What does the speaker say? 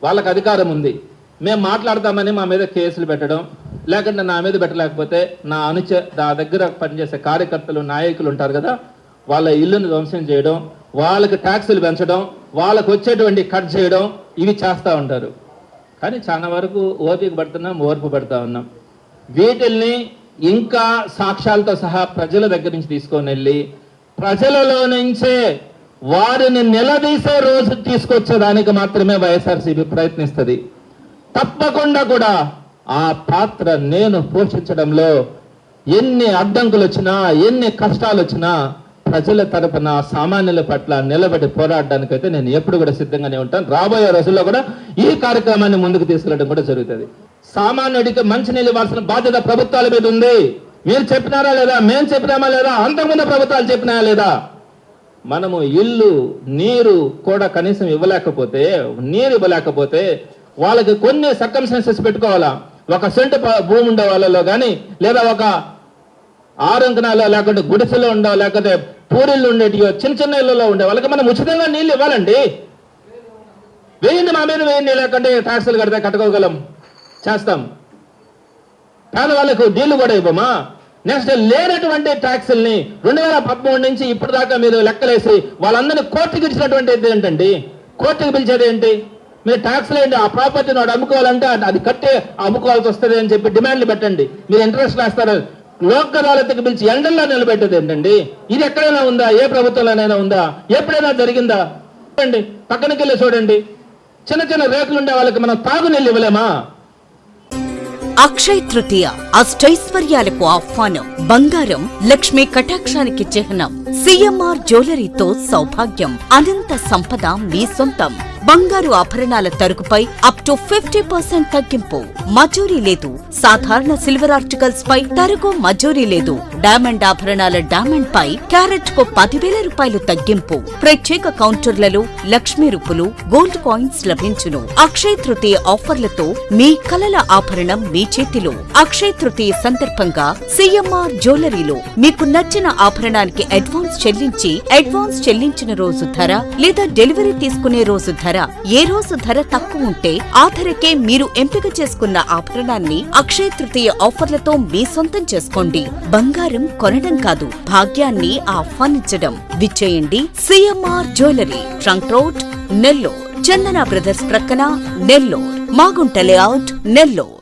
వాళ్ళకి అధికారం ఉంది. మేము మాట్లాడతామని మా మీద కేసులు పెట్టడం, లేకుంటే నా మీద పెట్టలేకపోతే నా దగ్గర పనిచేసే కార్యకర్తలు నాయకులు ఉంటారు కదా, వాళ్ళ ఇల్లును ధ్వంసం చేయడం, వాళ్ళకి ట్యాక్సులు పెంచడం, వాళ్ళకు వచ్చేటువంటి కట్ చేయడం, ఇవి చేస్తూ ఉంటారు. కానీ చాలా వరకు ఓపిక పడుతున్నాం, ఓర్పు పడుతూ ఉన్నాం. వీటిల్ని ఇంకా సాక్ష్యాలతో సహా ప్రజల దగ్గర నుంచి తీసుకొని వెళ్ళి ప్రజలలో నుంచే వారిని నిలదీసే రోజు తీసుకొచ్చేదానికి మాత్రమే వైఎస్ఆర్సీపీ ప్రయత్నిస్తుంది. తప్పకుండా కూడా ఆ పాత్ర నేను పోషించడంలో ఎన్ని అడ్డంకులు వచ్చినా, ఎన్ని కష్టాలు వచ్చినా ప్రజల తరపున సామాన్యుల పట్ల నిలబడి పోరాడడానికైతే నేను ఎప్పుడు కూడా సిద్ధంగానే ఉంటాను. రాబోయే రోజుల్లో కూడా ఈ కార్యక్రమాన్ని ముందుకు తీసుకెళ్ళడం కూడా జరుగుతుంది. సామాన్యుడికి మంచినీళ్ళు ఇవ్వాల్సిన బాధ్యత ప్రభుత్వాల మీద ఉంది. మీరు చెప్పినారా లేదా, మేము చెప్పినామా లేదా, అంతకుముందు ప్రభుత్వాలు చెప్పినాయా లేదా? మనము ఇల్లు నీరు కూడా కనీసం ఇవ్వలేకపోతే, నీరు ఇవ్వలేకపోతే వాళ్ళకి కొన్ని సర్కమ్స్టాన్సెస్ పెట్టుకోవాలా. 1 సెంటు భూమి ఉండే వాళ్ళలో కానీ, లేదా ఒక 6 అంకణాలు లేకుంటే గుడిసెలో ఉండవు, లేకపోతే పూరిళ్ళు ఉండేటి చిన్న చిన్న ఇళ్లలో ఉండే వాళ్ళకి మనం ఉచితంగా నీళ్ళు ఇవ్వాలండి. వేయండి, మా మీద వేయండి, లేకుంటే ట్యాక్సులు కడితే కట్టుకోగలం, చేస్తాం. పేదవాళ్ళకు నీళ్లు కూడా ఇవ్వమా? నెక్స్ట్ లేనటువంటి ట్యాక్సుల్ని 2013 నుంచి ఇప్పుడు దాకా మీరు లెక్కలేసి వాళ్ళందరినీ కోర్టుకి ఇచ్చినటువంటి ఏంటండి? కోర్టుకి పిలిచేది ఏంటి? మీరు ట్యాక్స్లు ఏంటి? ఆ ప్రాపర్టీని వాడు అమ్ముకోవాలంటే అది కట్టే అమ్ముకోవాల్సి వస్తుంది అని చెప్పి డిమాండ్లు పెట్టండి. మీరు ఇంట్రెస్ట్ వేస్తారు. లోక్ అదాలత్కి పిలిచి ఎండల్లో నిలబెట్టేది ఏంటండి? ఇది ఎక్కడైనా ఉందా? ఏ ప్రభుత్వంలోనైనా ఉందా? ఎప్పుడైనా జరిగిందా? చూడండి, పక్కనకి వెళ్ళి చూడండి. చిన్న చిన్న రేకులు ఉండే వాళ్ళకి మనం తాగునీళ్ళు ఇవ్వలేమా? అక్షయ తృతీయ అష్టైశ్వర్యాలకు ఆహ్వానం. బంగారం లక్ష్మీ కటాక్షానికి చిహ్నం. సిఎంఆర్ జ్యువెలరీతో సౌభాగ్యం, అనంత సంపద మీ సొంతం. బంగారు ఆభరణాల తరుగుపై అప్ టు 50% తగ్గింపు. మజూరీ లేదు. సాధారణ సిల్వర్ ఆర్టికల్స్ పై తరుగు మజూరీ లేదు. డైమండ్ ఆభరణాల డైమండ్ పై క్యారెట్ కు 10,000 రూపాయలు తగ్గింపు. ప్రత్యేక కౌంటర్లలో లక్ష్మీ రూపులు, గోల్డ్ కాయిన్స్ లభించును. అక్షయ తృతీయ ఆఫర్లతో మీ కలల ఆభరణం మీ చేతిలో. అక్షయ తృతీయ సందర్భంగా సిఎంఆర్ జ్యువెలరీలో మీకు నచ్చిన ఆభరణానికి అడ్వాన్స్ చెల్లించిన రోజు ధర లేదా డెలివరీ తీసుకునే రోజు ధర, ఏ రోజు ధర తక్కువ ఉంటే ఆ ధరకే మీరు ఎంపిక చేసుకున్న ఆభరణాన్ని అక్షయ తృతీయ ఆఫర్లతో మీ సొంతం చేసుకోండి. బంగారం కొనడం కాదు, భాగ్యాన్ని ఆహ్వానించడం. విచ్చేయండి CMR jewellery, trunk road, Nellore. Chandana brothers ప్రక్కన, నెల్లూరు. మాగుంట లేఅవుట్, నెల్లూరు.